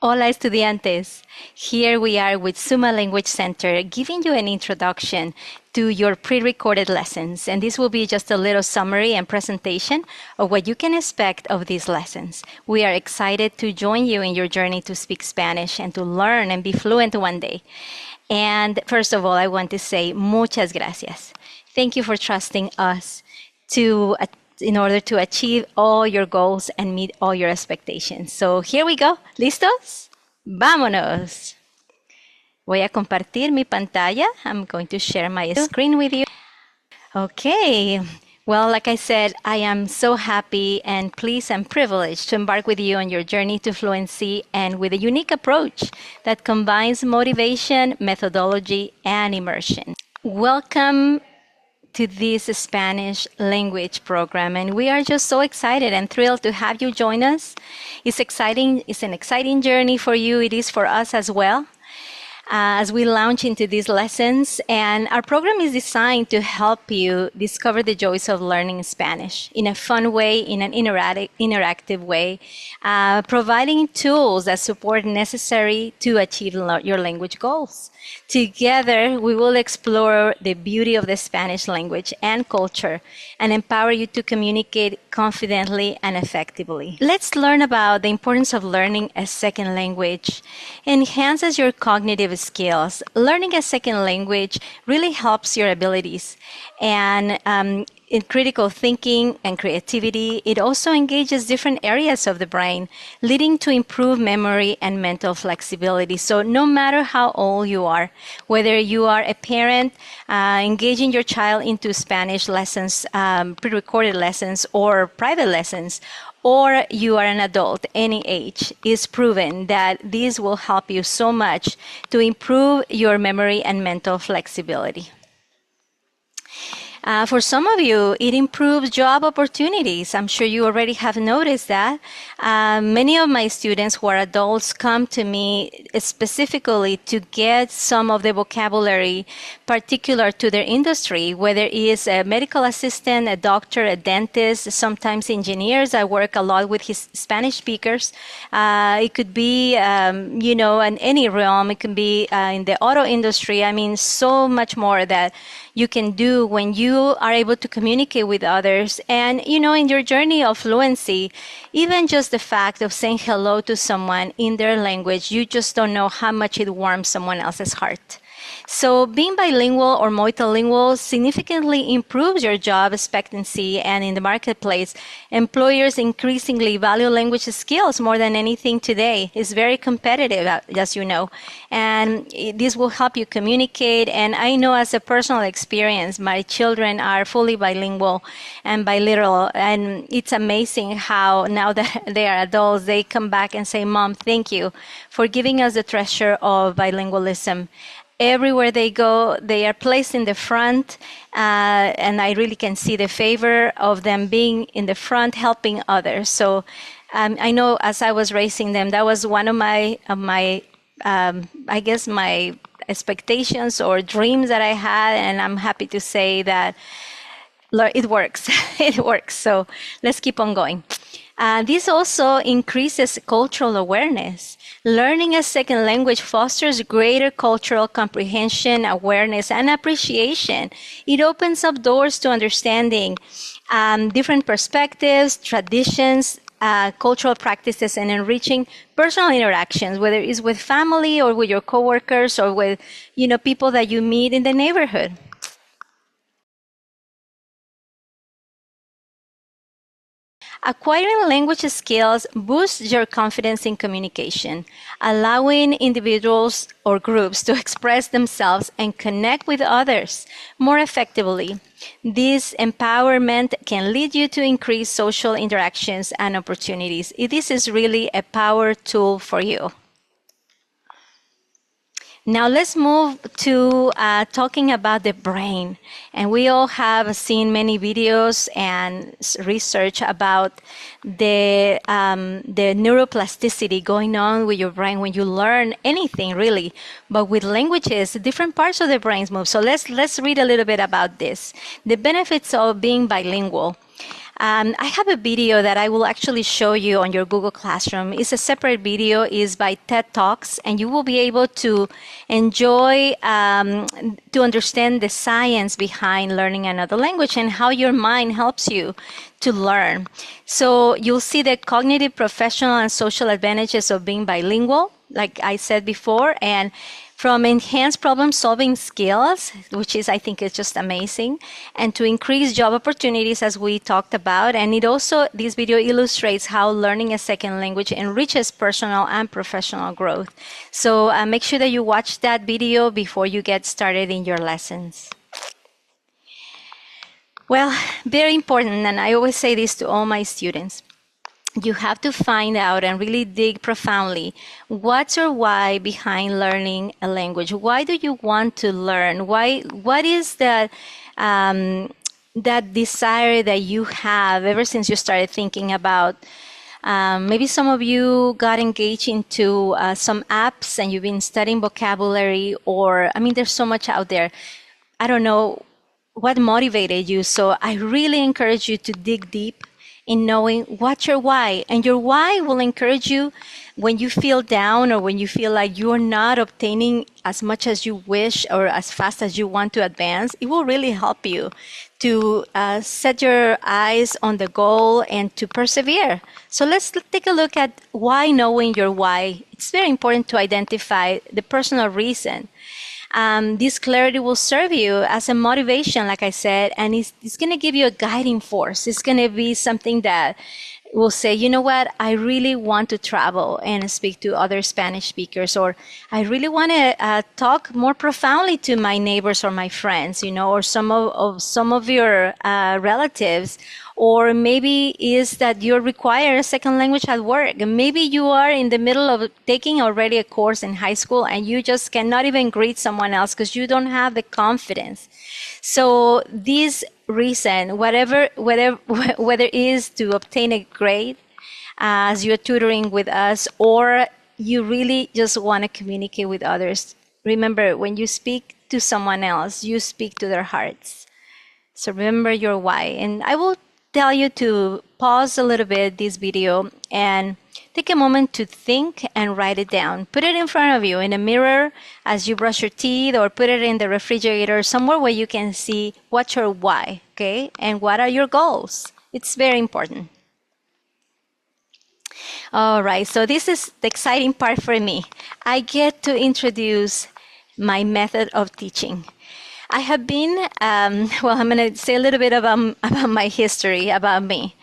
Hola, estudiantes. Here we are with Summa Language Center giving you an introduction to your pre-recorded lessons. And this will be just a little summary and presentation of what you can expect of these lessons. We are excited to join you in your journey to speak Spanish and to learn and be fluent one day. And first of all, I want to say muchas gracias. Thank you for trusting us in order to achieve all your goals and meet all your expectations. So here we go. ¿Listos? ¡Vámonos! Voy a compartir mi pantalla. I'm going to share my screen with you. Okay. Well, like I said, I am so happy and pleased and privileged to embark with you on your journey to fluency and with a unique approach that combines motivation, methodology, and immersion. Welcome to this Spanish language program, and we are just so excited and thrilled to have you join us. It's exciting. It's an exciting journey for you. It is for us as well. As we launch into these lessons, and our program is designed to help you discover the joys of learning Spanish in a fun way, in an interactive way, providing tools that support necessary to achieve your language goals. Together, we will explore the beauty of the Spanish language and culture and empower you to communicate confidently and effectively. Let's learn about the importance of learning a second language. Enhances your cognitive skills. Learning a second language really helps your abilities and in critical thinking and creativity. It also engages different areas of the brain, leading to improved memory and mental flexibility. So no matter how old you are, whether you are a parent engaging your child into Spanish lessons, pre-recorded lessons or private lessons, or you are an adult, any age, is proven that this will help you so much to improve your memory and mental flexibility. For some of you, it improves job opportunities. I'm sure you already have noticed that. Many of my students who are adults come to me specifically to get some of the vocabulary particular to their industry, whether it is a medical assistant, a doctor, a dentist, sometimes engineers. I work a lot with Spanish speakers. It could be, in any realm. It can be in the auto industry. I mean, so much more that you can do when you are able to communicate with others. And, in your journey of fluency, even just the fact of saying hello to someone in their language, you just don't know how much it warms someone else's heart. So being bilingual or multilingual significantly improves your job expectancy, and in the marketplace, employers increasingly value language skills more than anything today. It's very competitive, as you know, and this will help you communicate. And I know as a personal experience, my children are fully bilingual and bilingual, and it's amazing how now that they are adults, they come back and say, "Mom, thank you for giving us the treasure of bilingualism." Everywhere they go, they are placed in the front, and I really can see the favor of them being in the front, helping others. So I know as I was raising them, that was one of my my expectations or dreams that I had, and I'm happy to say that it works. It works. So let's keep on going. This also increases cultural awareness. Learning a second language fosters greater cultural comprehension, awareness, and appreciation. It opens up doors to understanding different perspectives, traditions, cultural practices, and enriching personal interactions, whether it's with family or with your coworkers or with people that you meet in the neighborhood. Acquiring language skills boosts your confidence in communication, allowing individuals or groups to express themselves and connect with others more effectively. This empowerment can lead you to increase social interactions and opportunities. This is really a power tool for you. Now let's move to talking about the brain. And we all have seen many videos and research about the neuroplasticity going on with your brain when you learn anything, really. But with languages, different parts of the brain move. So let's read a little bit about this. The benefits of being bilingual. I have a video that I will actually show you on your Google Classroom. It's a separate video, is by TED Talks, and you will be able to enjoy, to understand the science behind learning another language and how your mind helps you to learn. So you'll see the cognitive, professional, and social advantages of being bilingual, like I said before, and from enhanced problem solving skills, which is, I think, is just amazing, and to increase job opportunities, as we talked about. And it also, this video illustrates how learning a second language enriches personal and professional growth. So make sure that you watch that video before you get started in your lessons. Well, very important, and I always say this to all my students. You have to find out and really dig profoundly what's your why behind learning a language. Why do you want to learn? What is that desire that you have ever since you started thinking about? Maybe some of you got engaged into some apps and you've been studying vocabulary, or, I mean, there's so much out there. I don't know what motivated you. So I really encourage you to dig deep in knowing what's your why. And your why will encourage you when you feel down, or when you feel like you're not obtaining as much as you wish or as fast as you want to advance. It will really help you to set your eyes on the goal and to persevere. So let's take a look at why. Knowing your why, it's very important to identify the personal reason. This clarity will serve you as a motivation, like I said, and it's going to give you a guiding force. It's going to be something that will say, you know what, I really want to travel and speak to other Spanish speakers, or I really want to talk more profoundly to my neighbors or my friends, you know, or some of your relatives. Or maybe is that you require a second language at work. Maybe you are in the middle of taking already a course in high school and you just cannot even greet someone else because you don't have the confidence. So this reason, whether it is to obtain a grade as you're tutoring with us, or you really just want to communicate with others. Remember, when you speak to someone else, you speak to their hearts. So remember your why. And I will tell you to pause a little bit this video and take a moment to think and write it down. Put it in front of you in a mirror as you brush your teeth, or put it in the refrigerator, somewhere where you can see what's your why, okay? And what are your goals? It's very important. All right, so this is the exciting part for me. I get to introduce my method of teaching. I have been, well, I'm going to say a little bit about my history, about me.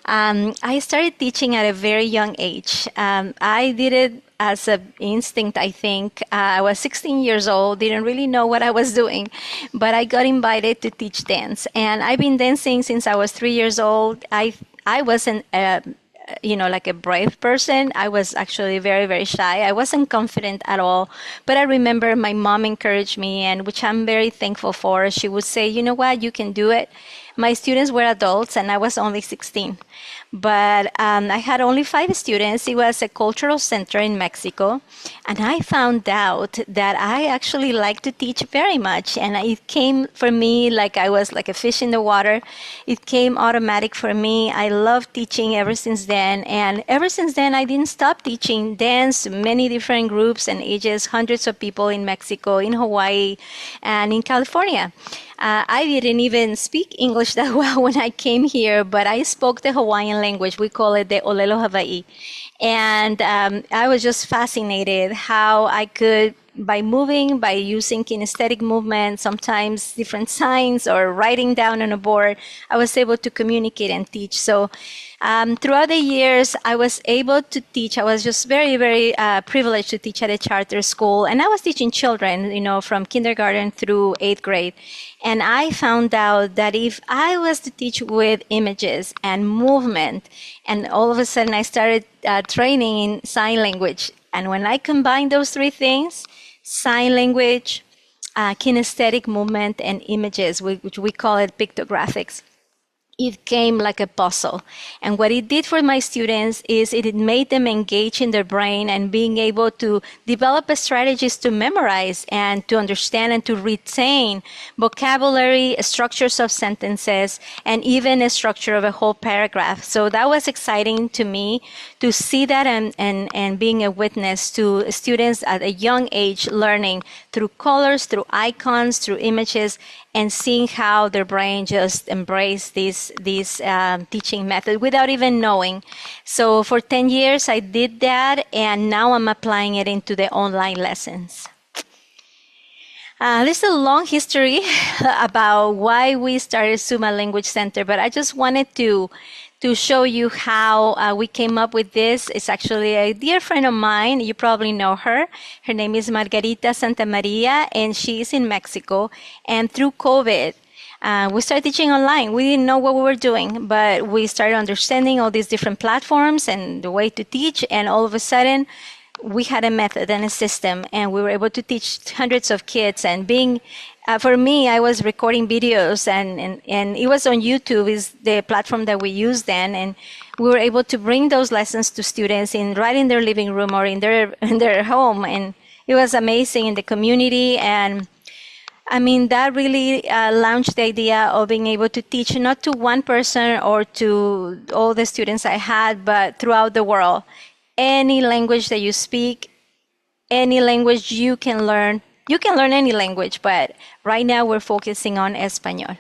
I started teaching at a very young age. I did it as an instinct, I think. I was 16 years old, didn't really know what I was doing, but I got invited to teach dance. And I've been dancing since I was 3 years old. I wasn't like a brave person. I was actually very, very shy. I wasn't confident at all. But I remember my mom encouraged me, and which I'm very thankful for. She would say, you know what, you can do it. My students were adults and I was only 16. But I had only 5 students. It was a cultural center in Mexico. And I found out that I actually like to teach very much. And it came for me like I was like a fish in the water. It came automatic for me. I love teaching ever since then. And ever since then, I didn't stop teaching dance to many different groups and ages, hundreds of people in Mexico, in Hawaii, and in California. I didn't even speak English that well when I came here, but I spoke the Hawaiian language. We call it the Olelo Hawaii. And I was just fascinated how I could, by moving, by using kinesthetic movement, sometimes different signs or writing down on a board, I was able to communicate and teach. So throughout the years, I was able to teach. I was just very, very privileged to teach at a charter school. And I was teaching children, from kindergarten through 8th grade. And I found out that if I was to teach with images and movement, and all of a sudden I started training in sign language. And when I combined those 3 things, sign language, kinesthetic movement, and images, which we call it pictographics, it came like a puzzle. And what it did for my students is it made them engage in their brain and being able to develop strategies to memorize and to understand and to retain vocabulary, structures of sentences, and even a structure of a whole paragraph. So that was exciting to me to see that and being a witness to students at a young age learning through colors, through icons, through images, and seeing how their brain just embraced this teaching method without even knowing. So for 10 years, I did that, and now I'm applying it into the online lessons. There's a long history about why we started Summa Language Center, but I just wanted to show you how we came up with this. It's actually a dear friend of mine. You probably know her. Her name is Margarita Santamaria, and she is in Mexico. And through COVID, we started teaching online. We didn't know what we were doing, but we started understanding all these different platforms and the way to teach. And all of a sudden, we had a method and a system, and we were able to teach hundreds of kids. And being for me, I was recording videos, and it was on YouTube, is the platform that we used then, and we were able to bring those lessons to students right in their living room or in their home, and it was amazing in the community. And I mean, that really launched the idea of being able to teach not to one person or to all the students I had, but throughout the world. Any language that you speak, any language you can learn. You can learn any language, but right now we're focusing on Espanol.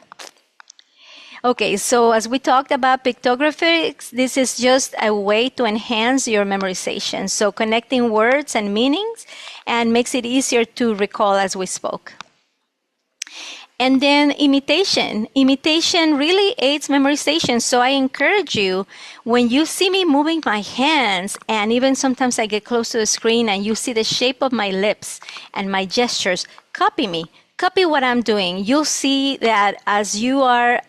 Okay, so as we talked about pictography, this is just a way to enhance your memorization. So connecting words and meanings, and makes it easier to recall as we spoke. And then imitation. Imitation really aids memorization. So I encourage you, when you see me moving my hands, and even sometimes I get close to the screen and you see the shape of my lips and my gestures, copy me. Copy what I'm doing. You'll see that as you are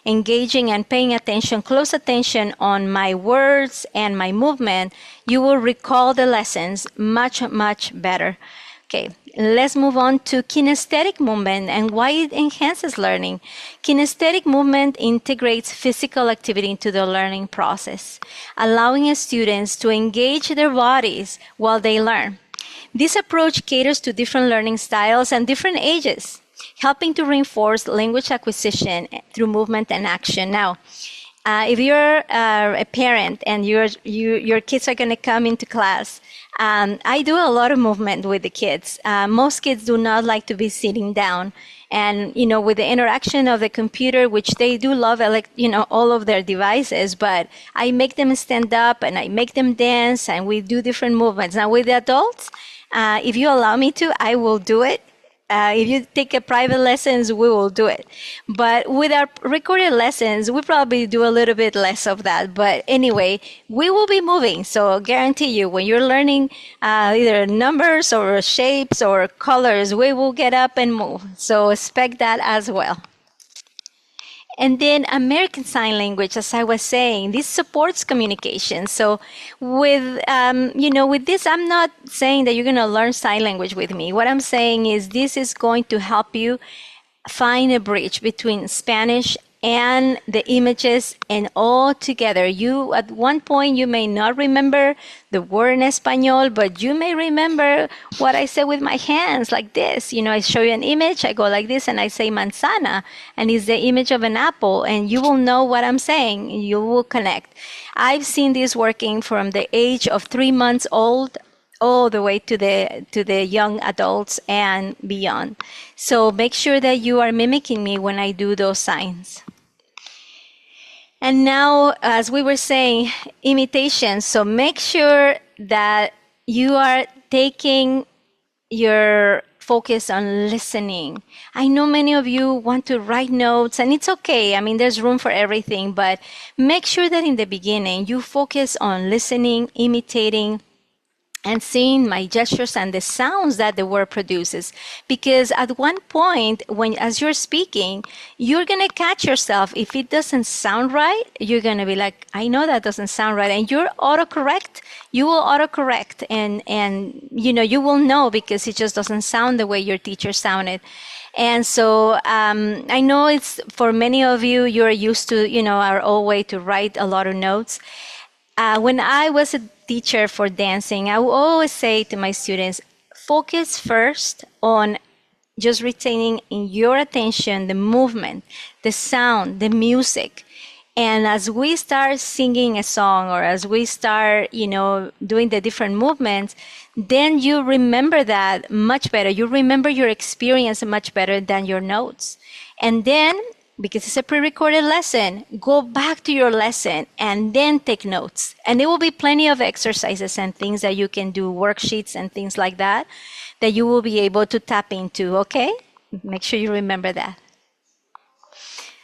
engaging and paying attention, close attention on my words and my movement, you will recall the lessons much, much better. Okay, let's move on to kinesthetic movement and why it enhances learning. Kinesthetic movement integrates physical activity into the learning process, allowing students to engage their bodies while they learn. This approach caters to different learning styles and different ages, helping to reinforce language acquisition through movement and action. Now, if you're a parent and your kids are going to come into class, I do a lot of movement with the kids. Most kids do not like to be sitting down. And, with the interaction of the computer, which they do love, all of their devices, but I make them stand up and I make them dance and we do different movements. Now, with the adults, if you allow me to, I will do it. If you take a private lessons, we will do it. But with our recorded lessons, we probably do a little bit less of that. But anyway, we will be moving. So guarantee you, when you're learning either numbers or shapes or colors, we will get up and move. So expect that as well. And then American Sign Language, as I was saying, this supports communication. So with this, I'm not saying that you're going to learn sign language with me. What I'm saying is this is going to help you find a bridge between Spanish and the images, and all together. You, at one point, you may not remember the word in Espanol, but you may remember what I said with my hands, like this. I show you an image, I go like this, and I say manzana, and it's the image of an apple, and you will know what I'm saying. You will connect. I've seen this working from the age of 3 months old all the way to the young adults and beyond. So make sure that you are mimicking me when I do those signs. And now, as we were saying, imitation. So make sure that you are taking your focus on listening. I know many of you want to write notes, and it's okay. I mean, there's room for everything, but make sure that in the beginning you focus on listening, imitating, and seeing my gestures and the sounds that the word produces. Because at one point, when as you're speaking, you're gonna catch yourself. If it doesn't sound right, you're gonna be like, I know that doesn't sound right. And you're autocorrect, you will autocorrect and you will know because it just doesn't sound the way your teacher sounded. And so I know it's for many of you, you're used to, our old way to write a lot of notes. When I was a teacher for dancing, I would always say to my students, focus first on just retaining in your attention the movement, the sound, the music. And as we start singing a song or as we start, doing the different movements, then you remember that much better. You remember your experience much better than your notes. And then, because it's a pre-recorded lesson, go back to your lesson and then take notes. And there will be plenty of exercises and things that you can do, worksheets and things like that, that you will be able to tap into, okay? Make sure you remember that.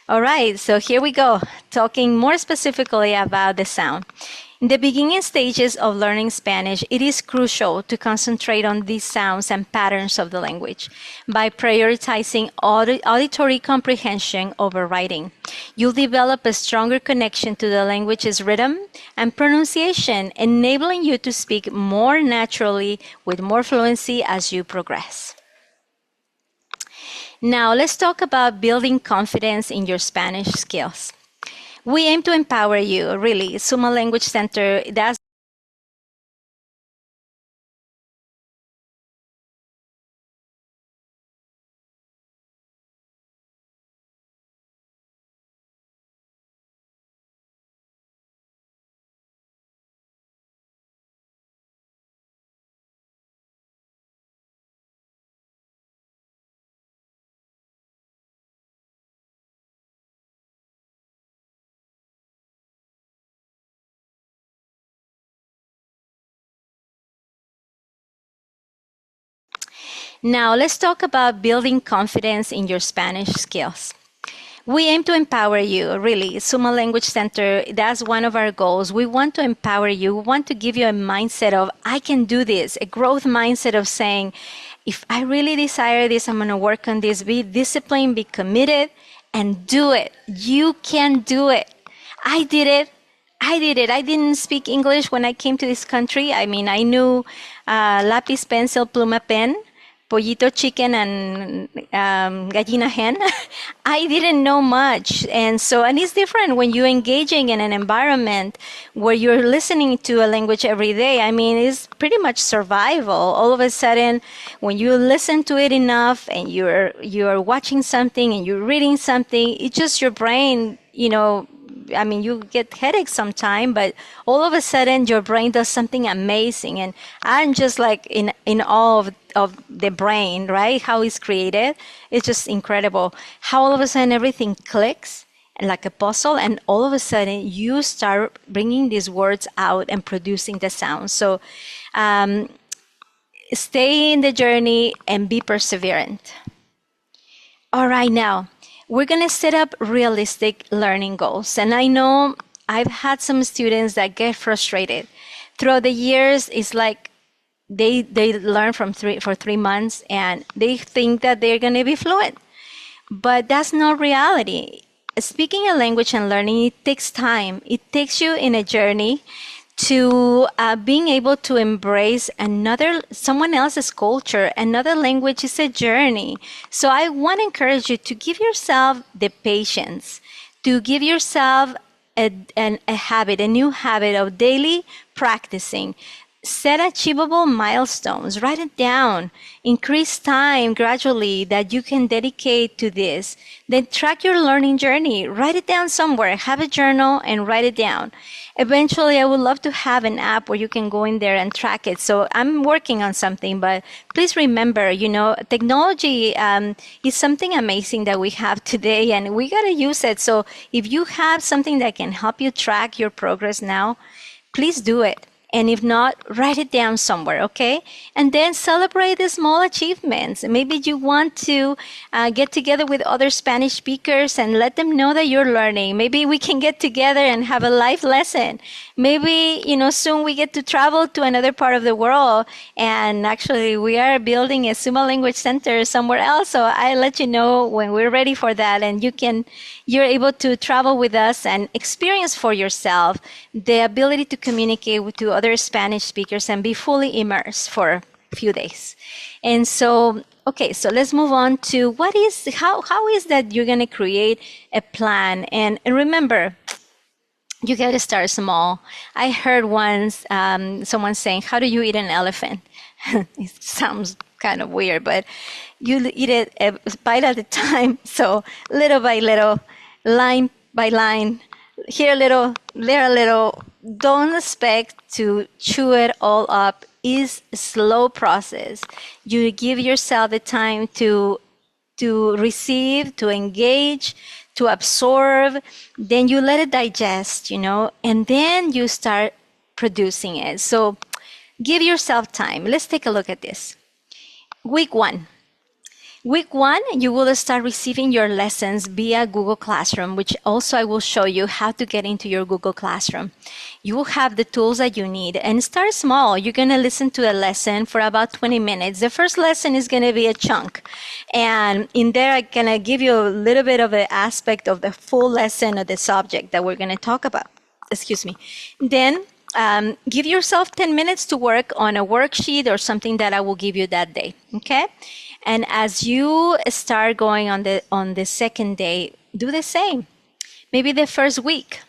All right, so here we go, talking more specifically about the sound. In the beginning stages of learning Spanish, it is crucial to concentrate on these sounds and patterns of the language by prioritizing auditory comprehension over writing. You'll develop a stronger connection to the language's rhythm and pronunciation, enabling you to speak more naturally with more fluency as you progress. Now, let's talk about building confidence in your Spanish skills. We aim to empower you, really. Summalanguagecenter, that's Now, let's talk about building confidence in your Spanish skills. We aim to empower you, really. Summalanguagecenter, that's one of our goals. We want to empower you. We want to give you a mindset of, I can do this, a growth mindset of saying, if I really desire this, I'm going to work on this. Be disciplined, be committed, and do it. You can do it. I did it. I didn't speak English when I came to this country. I mean, I knew lápiz, pencil, pluma, pen, pollito, chicken, and gallina, hen. I didn't know much. And it's different when you're engaging in an environment where you're listening to a language every day. I mean, it's pretty much survival. All of a sudden, when you listen to it enough and you're watching something and you're reading something, it's just your brain, you get headaches sometimes, but all of a sudden your brain does something amazing. And I'm just like in awe of the brain, right? How it's created. It's just incredible. How all of a sudden everything clicks like a puzzle, and all of a sudden you start bringing these words out and producing the sound. So stay in the journey and be perseverant. All right, now we're going to set up realistic learning goals. And I know I've had some students that get frustrated. Throughout the years, it's like they learn for 3 months and they think that they're going to be fluent. But that's not reality. Speaking a language and learning, it takes time. It takes you in a journey to being able to embrace someone else's culture. Another language is a journey. So I want to encourage you to give yourself the patience, to give yourself a new habit of daily practicing. Set achievable milestones, write it down, increase time gradually that you can dedicate to this. Then track your learning journey, write it down somewhere, have a journal and write it down. Eventually, I would love to have an app where you can go in there and track it. So I'm working on something, but please remember, technology is something amazing that we have today and we got to use it. So if you have something that can help you track your progress now, please do it. And if not, write it down somewhere, okay? And then celebrate the small achievements. Maybe you want to get together with other Spanish speakers and let them know that you're learning. Maybe we can get together and have a live lesson. Maybe, soon we get to travel to another part of the world. And actually, we are building a Summa language center somewhere else. So I'll let you know when we're ready for that. And you're able to travel with us and experience for yourself the ability to communicate to other Spanish speakers and be fully immersed for a few days. And so, okay, so let's move on to how is that you're going to create a plan. And remember, you got to start small. I heard once someone saying, "How do you eat an elephant?" It sounds kind of weird, but you eat it a bite at a time. So little by little, line by line, here a little, there a little. Don't expect to chew it all up. It's a slow process. You give yourself the time to receive, to engage, to absorb, then you let it digest, and then you start producing it. So give yourself time. Let's take a look at this. Week 1. Week 1, you will start receiving your lessons via Google Classroom, which also I will show you how to get into your Google Classroom. You will have the tools that you need, and start small. You're going to listen to a lesson for about 20 minutes. The first lesson is going to be a chunk, and in there I'm going to give you a little bit of an aspect of the full lesson of the subject that we're going to talk about. Excuse me. Then give yourself 10 minutes to work on a worksheet or something that I will give you that day, okay? And as you start going on the second day, do the same. Maybe the first week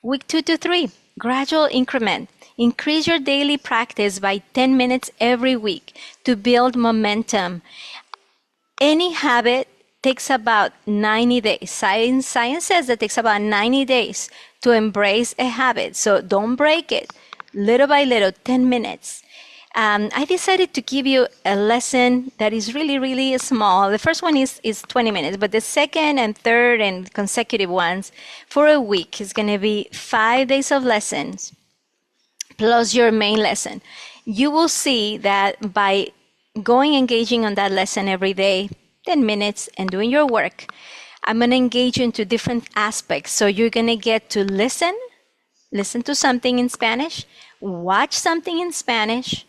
2 to 3, gradual increment. Increase your daily practice by 10 minutes every week to build momentum. Any habit takes about 90 days. Science says that it takes about 90 days to embrace a habit. So don't break it. Little by little, 10 minutes. I decided to give you a lesson that is really, really small. The first one is 20 minutes, but the second and third and consecutive ones for a week is going to be 5 days of lessons plus your main lesson. You will see that by engaging on that lesson every day, 10 minutes, and doing your work, I'm going to engage you into different aspects. So you're going to get to listen to something in Spanish, watch something in Spanish,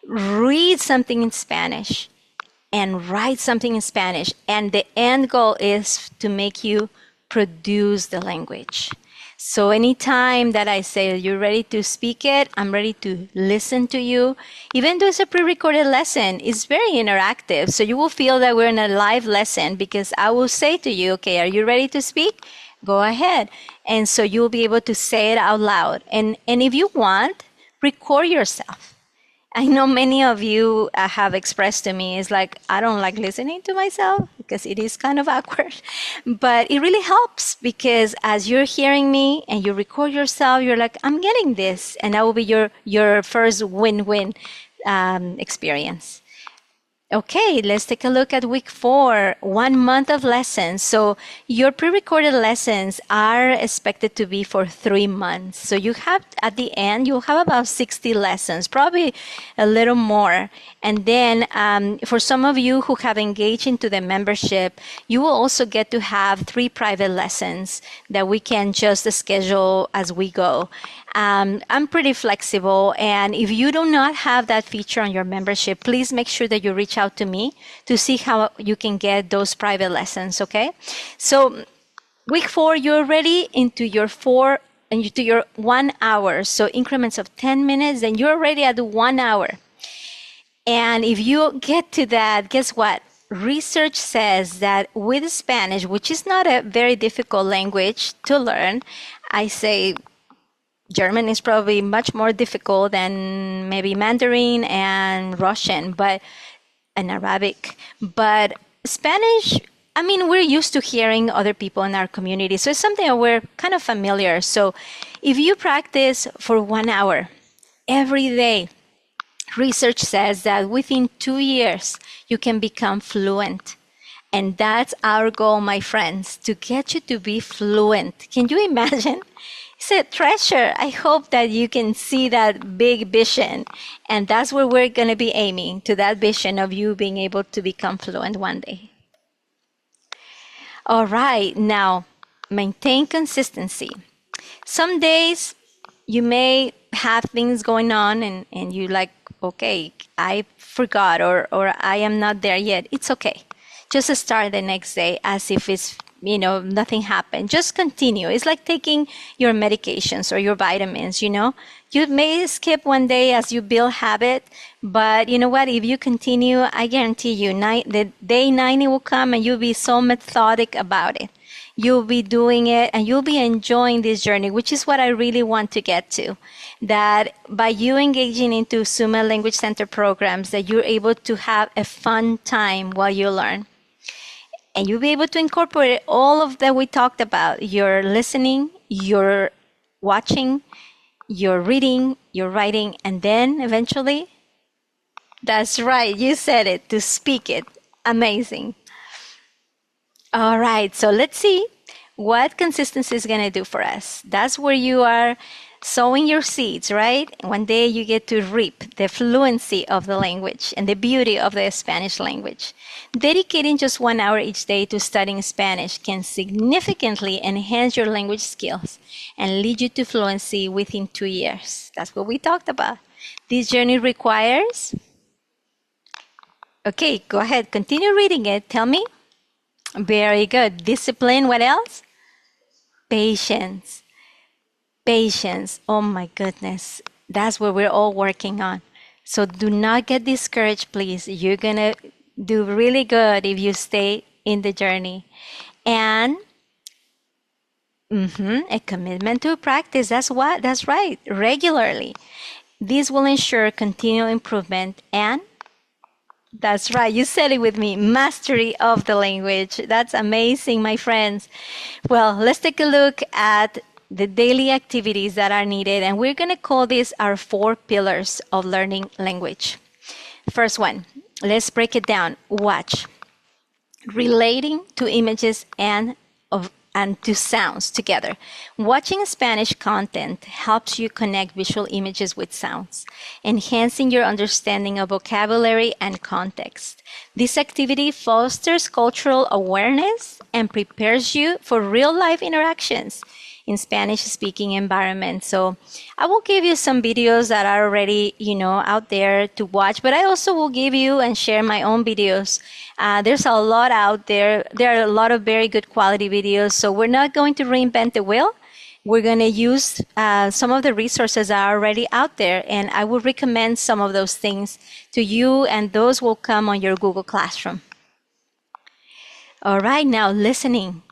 read something in Spanish, and write something in Spanish. And the end goal is to make you produce the language. So anytime that I say you're ready to speak it, I'm ready to listen to you. Even though it's a pre-recorded lesson, it's very interactive. So you will feel that we're in a live lesson because I will say to you, okay, are you ready to speak? Go ahead. And so you'll be able to say it out loud. And if you want, record yourself. I know many of you have expressed to me, it's like, I don't like listening to myself because it is kind of awkward. But it really helps because as you're hearing me and you record yourself, you're like, I'm getting this. And that will be your first win-win experience. Okay, let's take a look at week 4, 1 month of lessons. So your pre-recorded lessons are expected to be for 3 months. So you have, at the end, you'll have about 60 lessons, probably a little more. And then for some of you who have engaged into the membership, you will also get to have 3 private lessons that we can just schedule as we go. I'm pretty flexible, and if you do not have that feature on your membership, please make sure that you reach out to me to see how you can get those private lessons, okay? So week 4, you're already into your 1 hour, so increments of 10 minutes, then you're already at 1 hour. And if you get to that, guess what? Research says that with Spanish, which is not a very difficult language to learn, I say German is probably much more difficult than maybe Mandarin and Russian, and Arabic. But Spanish, I mean, we're used to hearing other people in our community, so it's something that we're kind of familiar. So if you practice for 1 hour every day, research says that within 2 years, you can become fluent. And that's our goal, my friends, to get you to be fluent. Can you imagine? It's a treasure. I hope that you can see that big vision. And that's where we're going to be aiming, to that vision of you being able to become fluent one day. All right. Now, maintain consistency. Some days you may have things going on and you like, okay, I forgot or I am not there yet. It's okay. Just start the next day as if it's, nothing happened. Just continue. It's like taking your medications or your vitamins, You may skip one day as you build habit, but you know what? If you continue, I guarantee you, the day 90 will come and you'll be so methodic about it. You'll be doing it and you'll be enjoying this journey, which is what I really want to get to. That by you engaging into Summa Language Center programs, that you're able to have a fun time while you learn. And you'll be able to incorporate all of that we talked about. Your listening, your watching, your reading, your writing, and then eventually, that's right, you said it, to speak it. Amazing. All right, so let's see what consistency is going to do for us. That's where you are sowing your seeds, right? One day you get to reap the fluency of the language and the beauty of the Spanish language. Dedicating just 1 hour each day to studying Spanish can significantly enhance your language skills and lead you to fluency within 2 years. That's what we talked about. This journey requires... Okay, go ahead. Continue reading it. Tell me. Very good. Discipline. What else? Patience. Patience. Oh my goodness. That's what we're all working on. So do not get discouraged, please. You're going to do really good if you stay in the journey. And a commitment to practice. That's right. Regularly. This will ensure continual improvement and that's right. You said it with me. Mastery of the language. That's amazing, my friends. Well, let's take a look at the daily activities that are needed. And we're going to call this our 4 pillars of learning language. First one, let's break it down. Watch. Relating to images and to sounds together. Watching Spanish content helps you connect visual images with sounds, enhancing your understanding of vocabulary and context. This activity fosters cultural awareness and prepares you for real-life interactions in Spanish-speaking environments. So I will give you some videos that are already, out there to watch, but I also will give you and share my own videos. There's a lot out there. There are a lot of very good quality videos, so we're not going to reinvent the wheel. We're going to use some of the resources that are already out there, and I will recommend some of those things to you, and those will come on your Google Classroom. All right, now listening.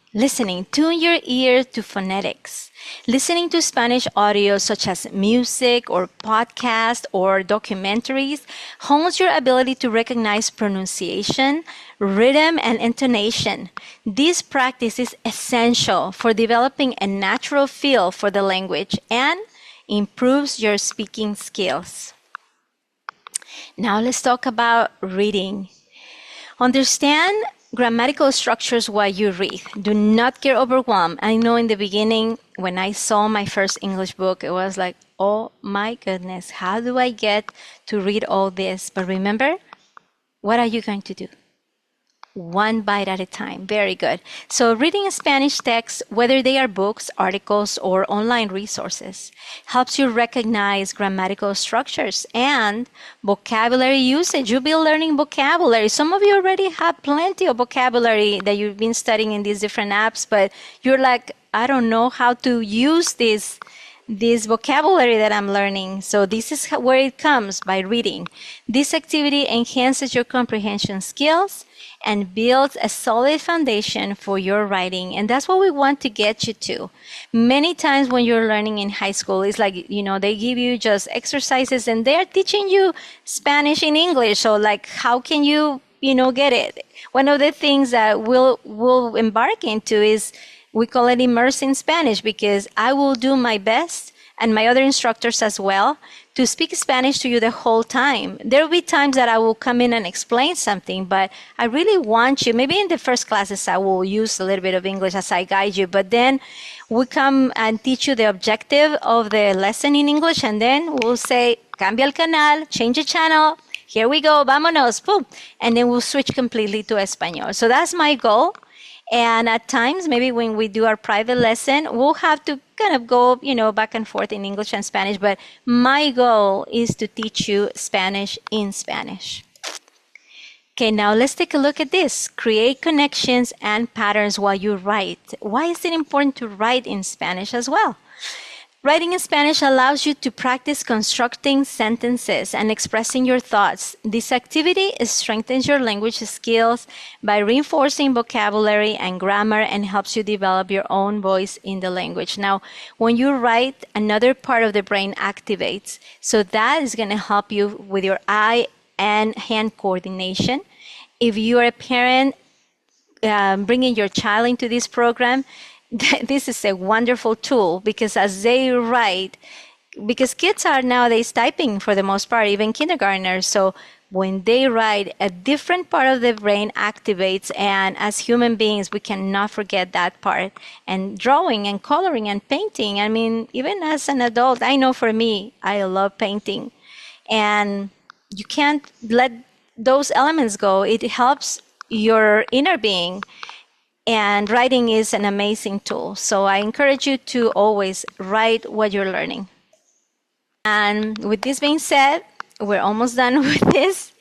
Tune your ear to phonetics. Listening to Spanish audio such as music or podcast or documentaries hones your ability to recognize pronunciation, rhythm, and intonation. This practice is essential for developing a natural feel for the language and improves your speaking skills. Now let's talk about reading. Understand grammatical structures while you read. Do not get overwhelmed. I know in the beginning, when I saw my first English book, it was like, oh my goodness, how do I get to read all this? But remember, what are you going to do? One bite at a time. Very good. So reading Spanish texts, whether they are books, articles, or online resources, helps you recognize grammatical structures and vocabulary usage. You'll be learning vocabulary. Some of you already have plenty of vocabulary that you've been studying in these different apps, but you're like, I don't know how to use this vocabulary that I'm learning. So this is where it comes, by reading. This activity enhances your comprehension skills and builds a solid foundation for your writing. And that's what we want to get you to. Many times when you're learning in high school, it's like, they give you just exercises and they're teaching you Spanish in English. So like, how can you, get it? One of the things that we'll embark into is, we call it immersing Spanish, because I will do my best, and my other instructors as well, to speak Spanish to you the whole time. There will be times that I will come in and explain something, but I really want you, maybe in the first classes I will use a little bit of English as I guide you, but then we come and teach you the objective of the lesson in English, and then we'll say, cambia el canal, change the channel, here we go, vámonos, boom. And then we'll switch completely to Espanol. So that's my goal. And at times, maybe when we do our private lesson, we'll have to kind of go, back and forth in English and Spanish. But my goal is to teach you Spanish in Spanish. Okay, now let's take a look at this. Create connections and patterns while you write. Why is it important to write in Spanish as well? Writing in Spanish allows you to practice constructing sentences and expressing your thoughts. This activity strengthens your language skills by reinforcing vocabulary and grammar and helps you develop your own voice in the language. Now, when you write, another part of the brain activates. So that is going to help you with your eye and hand coordination. If you are a parent bringing your child into this program, this is a wonderful tool because as they write, because kids are nowadays typing for the most part, even kindergartners. So when they write, a different part of the brain activates. And as human beings, we cannot forget that part. And drawing and coloring and painting, I mean, even as an adult, I know for me, I love painting. And you can't let those elements go. It helps your inner being. And writing is an amazing tool. So I encourage you to always write what you're learning. And with this being said, we're almost done with this.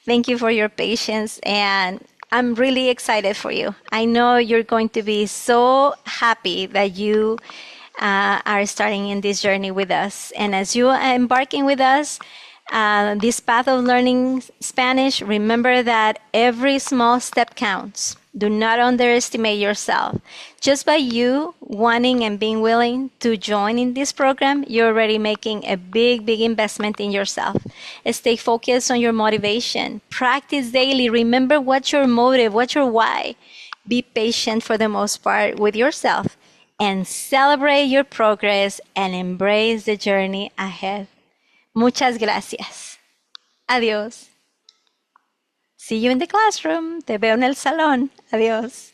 Thank you for your patience. And I'm really excited for you. I know you're going to be so happy that you are starting in this journey with us. And as you are embarking with us, this path of learning Spanish, remember that every small step counts. Do not underestimate yourself. Just by you wanting and being willing to join in this program, you're already making a big, big investment in yourself. Stay focused on your motivation. Practice daily. Remember what's your motive, what's your why. Be patient for the most part with yourself and celebrate your progress and embrace the journey ahead. Muchas gracias. Adiós. See you in the classroom. Te veo en el salón. Adiós.